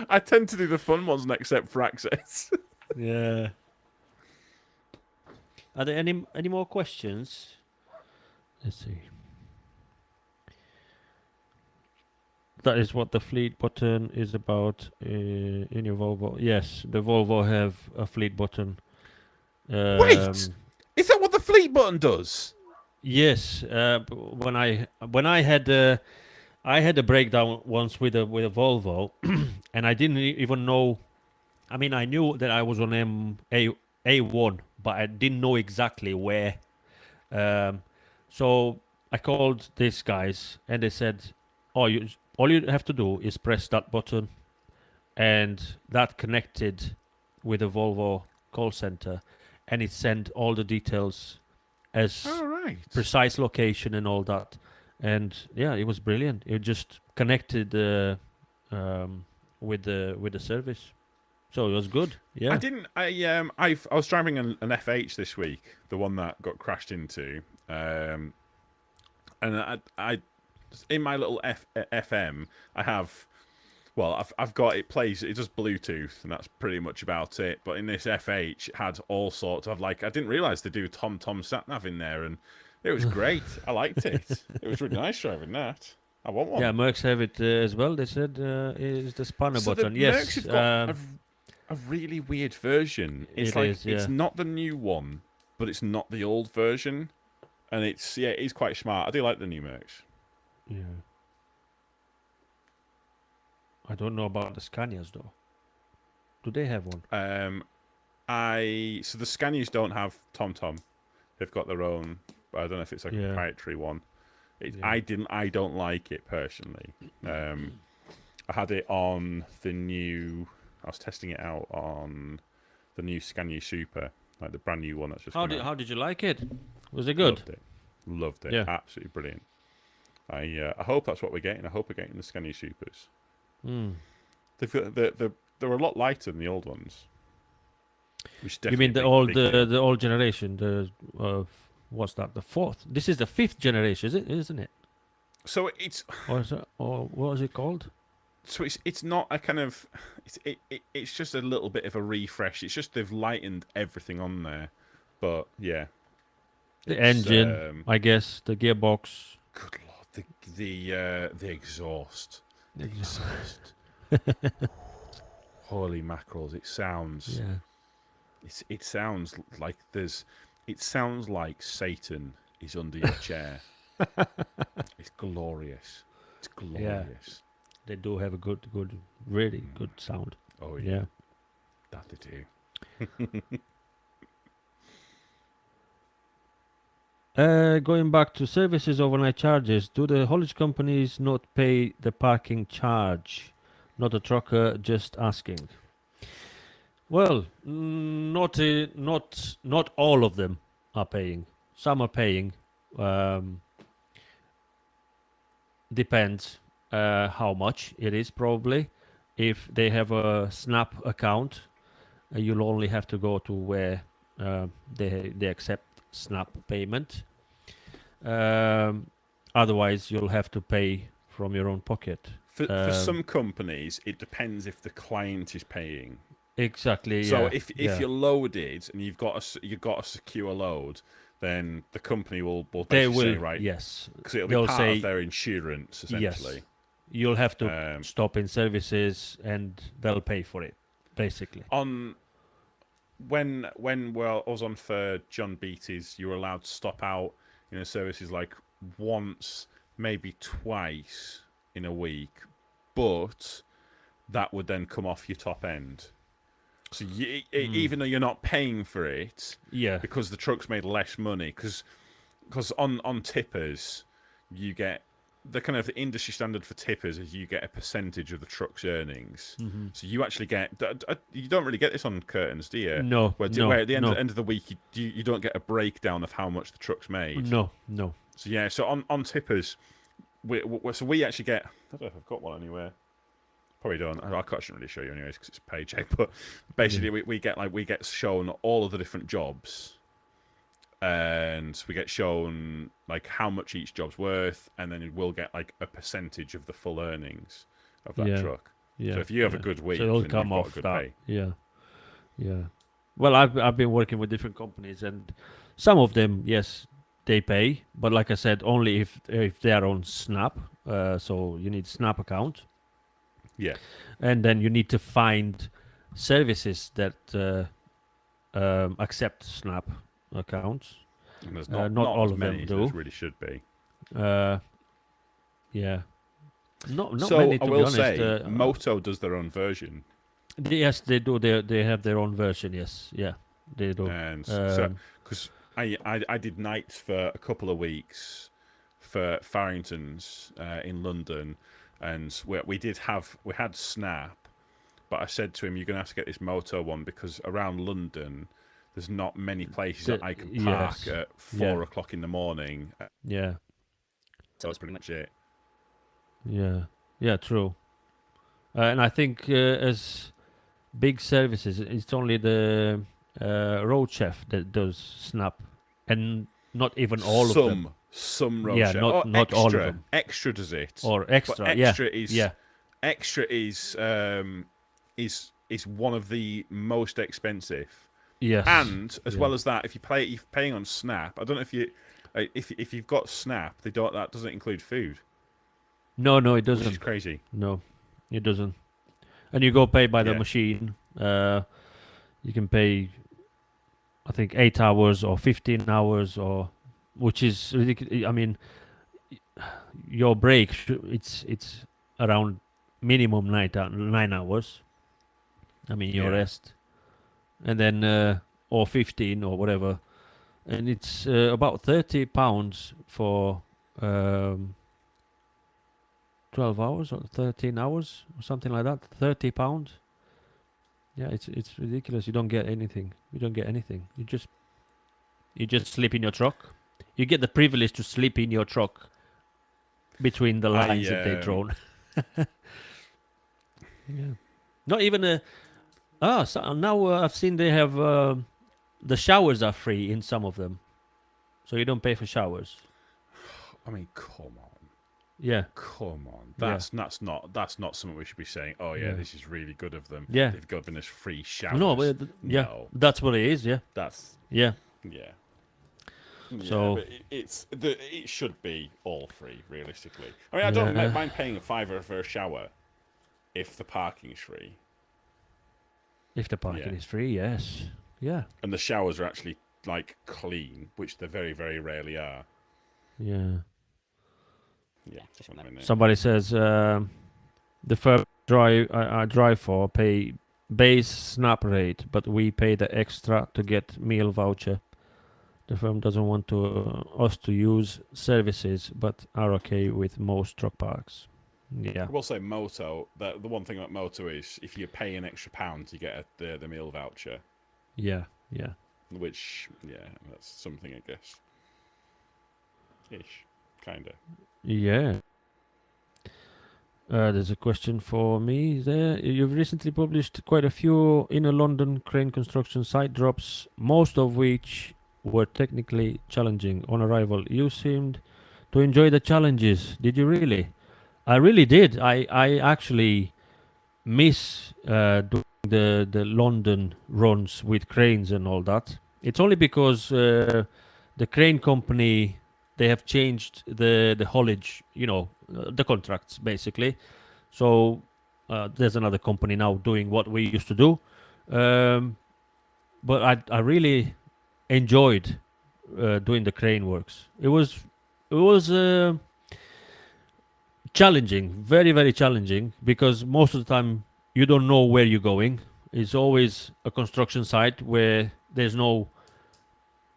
I tend to do the fun ones except for access. Yeah. Are there any more questions? Let's see. That is what the fleet button is about in your Volvo. Yes, the Volvo have a fleet button. Wait, is that what the fleet button does? Yes. When I had a breakdown once with a Volvo, and I didn't even know. I mean, I knew that I was on A1, but I didn't know exactly where. So I called these guys, and they said, "Oh, all you have to do is press that button," and that connected with the Volvo call center, and it sent all the details as All right. precise location and all that. And yeah, it was brilliant. It just connected with the service, so it was good. Yeah. I didn't. I was driving an FH this week, the one that got crashed into, and I in my little FM, I have. Well, I've got it plays. It does Bluetooth, and that's pretty much about it. But in this FH, it had all sorts of I didn't realize they do Tom sat nav in there, and it was great. I liked it. It was really nice driving that. I want one. Yeah, Mercs have it as well. They said is the spanner So button. the Yes. Mercs have got a really weird version. It's yeah. it's not the new one, but it's not the old version, and it is quite smart. I do like the new Mercs. Yeah. I don't know about the Scanias though. Do they have one? So the Scanias don't have TomTom. They've got their own. But I don't know if it's a Yeah. proprietary one. Yeah. I don't like it personally. I had it on the new. I was testing it out on the new Scania Super, like the brand new one that's just. How come out. did you like it? Was it good? Loved it. Yeah. Absolutely brilliant. I hope that's what we're getting. I hope we're getting the Scania Supers. Mm. They're a lot lighter than the old ones. Which You mean the old generation? What's that? The fourth? This is the fifth generation, isn't it? So it's Or what is it called? so it's not a kind of it's just a little bit of a refresh. It's just they've lightened everything on there, but yeah, The it's, engine, I guess. The gearbox. Good lord, the exhaust. The exhaust. Holy mackerels! It sounds. Yeah. It sounds like It sounds like Satan is under your chair. It's glorious. It's glorious. They do have a really good sound. Oh Yeah. That they do. Going back to services overnight charges, do the haulage companies not pay the parking charge? Not a trucker, just asking. Well, not all of them are paying. Some are paying. Depends how much it is probably. If they have a Snap account, you'll only have to go to where they accept Snap payment. Otherwise, you'll have to pay from your own pocket. For some companies, it depends if the client is paying. Exactly. So yeah, if yeah. you're loaded and you've got a secure load, then the company will basically say, right, yes, because it'll they'll be part say, of their insurance essentially. yes, you'll have to stop in services and they'll pay for it, basically. On when I was on for John Beatty's, you were allowed to stop out in a services like once, maybe twice in a week, but that would then come off your top end. So even though you're not paying for it, because the truck's made less money, because on tippers you get the kind of the industry standard for tippers is you get a percentage of the truck's earnings. Mm-hmm. So you actually get. You don't really get this on curtains, do you? No, Where at the no, end of the week, you don't get a breakdown of how much the truck's made. no. So yeah, so on tippers, we actually get. I don't know if I've got one anywhere. Probably don't. I shouldn't really show you anyways because it's a paycheck. But basically, we get shown all of the different jobs, and we get shown like how much each job's worth, and then we'll get like a percentage of the full earnings of that truck. Yeah. So if you have a good week, so it'll then come you've got off a good that. pay. Yeah. Well, I've been working with different companies, and some of them, yes, they pay, but like I said, only if they are on Snap. So you need Snap account. Yeah. And then you need to find services that accept Snap accounts. And there's not not all as of many them as do. there really should be. Yeah. Not so many, to I be will honest. say, Moto does their own version. Yes, they do. They have their own version. Yes, yeah, they do. And so, because I did nights for a couple of weeks for Farrington's in London, and we had Snap, but I said to him, "You're gonna have to get this Moto one because around London, there's not many places that I can park at 4 o'clock in the morning." Yeah. So that's pretty much it. Yeah, true. And I think as big services, it's only the road chef that does Snap, and not even all of them. Some road Yeah, chef. not extra, all of them. Extra does it. Or extra, But extra is one of the most expensive. Yes. And as well as that, if you're paying on Snap, I don't know if you've got Snap, that doesn't include food. No, it doesn't. Which is crazy. No, it doesn't. And you go pay by the machine. You can pay, I think, 8 hours or 15 hours, or which is ridiculous. I mean, your break it's around minimum 9 hours. I mean, your rest, and then or 15 or whatever, and it's about £30 for 12 hours or 13 hours or something like that. £30. Yeah, it's ridiculous. You don't get anything. You just sleep in your truck. You get the privilege to sleep in your truck between the lines that they've drawn. Yeah. Not even a. So now I've seen they have the showers are free in some of them, so you don't pay for showers. I mean, come on. Yeah. Come on. That's not something we should be saying. Oh yeah, this is really good of them. Yeah. They've given us free showers. No, but No. that's what it is. Yeah. That's Yeah. yeah. So but it should be all free, realistically. I mean, I don't mind paying a £5 for a shower if the parking's free. If the parking is free, yes. Yeah. And the showers are actually like clean, which they very, very rarely are. Yeah. Yeah. Somebody says the firm I drive for pay base Snap rate, but we pay the extra to get meal voucher. The firm doesn't want us to use services, but are okay with most truck parks. Yeah. I will say Moto. The one thing about Moto is if you pay an extra £1, you get the meal voucher. Yeah. Which that's something, I guess. Ish, kinda. Yeah. There's a question for me there. You've recently published quite a few inner London crane construction site drops, most of which were technically challenging on arrival. You seemed to enjoy the challenges. Did you really? I really did. I actually miss doing the London runs with cranes and all that. It's only because the crane company, they have changed the haulage, the contracts basically. So there's another company now doing what we used to do. But I really enjoyed doing the crane works. It was challenging, very, very challenging, because most of the time you don't know where you're going. It's always a construction site where there's no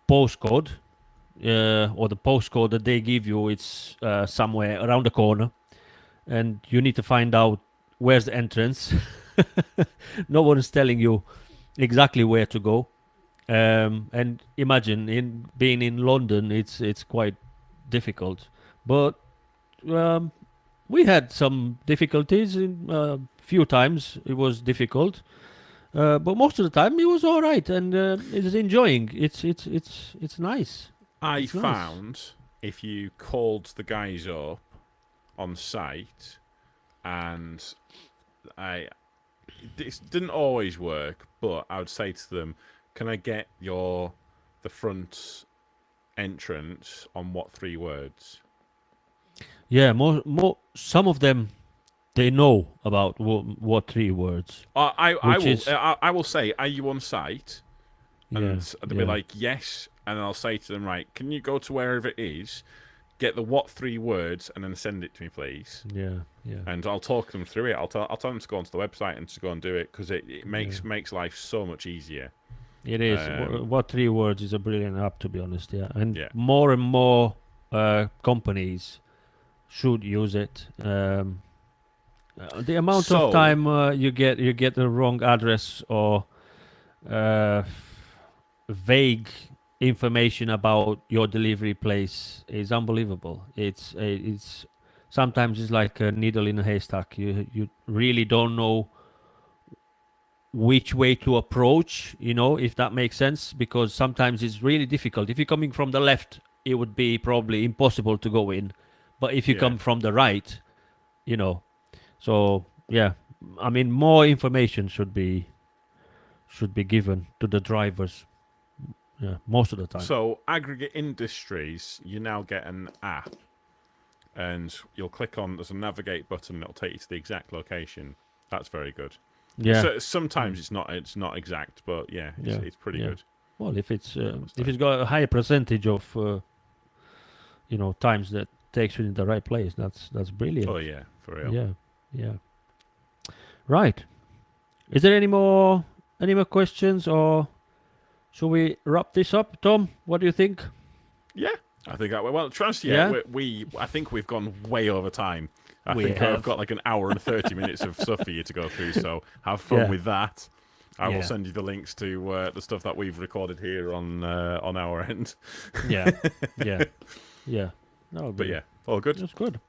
postcode. or the postcode that they give you, it's somewhere around the corner, and you need to find out where's the entrance. No one is telling you exactly where to go. And imagine in being in London, it's quite difficult. But we had some difficulties. In few times it was difficult, but most of the time it was all right, and it's enjoying. It's nice. I It's nice. found if you called the guys up on site, and this didn't always work, but I would say to them, "Can I get the front entrance on what 3 words?" Yeah, some of them they know about what 3 words. I will say, "Are you on site?" And Yeah, they'll be like, "Yes," and I'll say to them, "Right, can you go to wherever it is, get the what 3 words, and then send it to me, please?" yeah. And I'll talk them through it. I'll tell them to go onto the website and to go and do it, because it makes life so much easier. It is. What 3 words is a brilliant app, to be honest. Yeah, and Yeah. more and more companies should use it. The amount So- of time you get the wrong address or vague information about your delivery place is unbelievable. It's sometimes it's like a needle in a haystack. You really don't know which way to approach, if that makes sense, because sometimes it's really difficult. If you're coming from the left, it would be probably impossible to go in, but if you come from the right, so yeah, I mean, more information should be given to the drivers, most of the time. So, Aggregate Industries, you now get an app, and you'll click on, there's a navigate button, and it'll take you to the exact location. That's very good. Yeah. So, sometimes it's not exact, but yeah, it's pretty good. Well, if it's got a higher percentage of times that takes you in the right place, that's brilliant. Oh yeah, for real. Yeah. Right. Is there any more questions, or should we wrap this up, Tom? What do you think? Yeah, I think that. Well, trust I think we've gone way over time. I think I've got like an hour and 30 minutes of stuff for you to go through. So have fun with that. I will send you the links to the stuff that we've recorded here on our end. Yeah. But yeah, all good. That's good.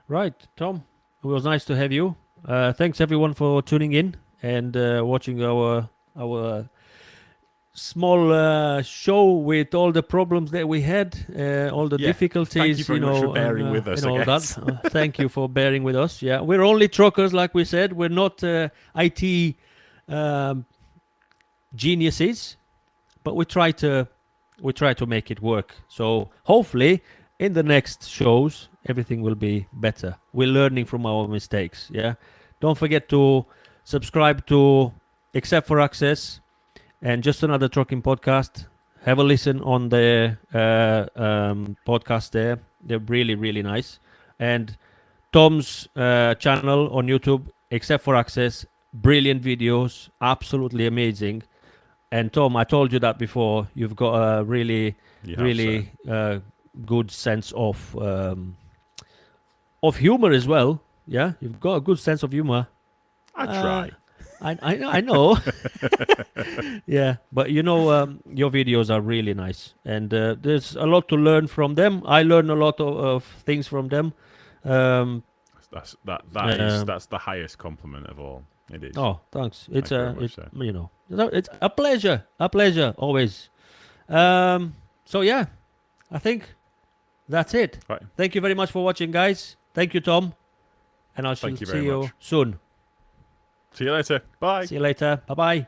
Right, Tom. It was nice to have you. Thanks everyone for tuning in and watching our small show with all the problems that we had, all the difficulties. Thank you very much for bearing with us. Thank you for bearing with us. Yeah, we're only truckers, like we said. We're not IT geniuses, but we try to make it work. So hopefully, in the next shows, everything will be better. We're learning from our mistakes. Yeah, don't forget to subscribe to Except for Access and Just Another Trucking Podcast. Have a listen on the podcast there. They're really, really nice. And Tom's channel on YouTube, Except for Access, brilliant videos, absolutely amazing. And Tom, I told you that before. You've got a really good sense of humor as well. Yeah, you've got a good sense of humor. I try. I know. Yeah, but your videos are really nice, and there's a lot to learn from them. I learn a lot of things from them. That's the highest compliment of all. It is. Oh, thanks. It's Thank you very much, it's a pleasure always. So yeah, I think that's it. Right. Thank you very much for watching, guys. Thank you, Tom, and I shall Thank you see very you much. soon. See you later. Bye. See you later. Bye bye.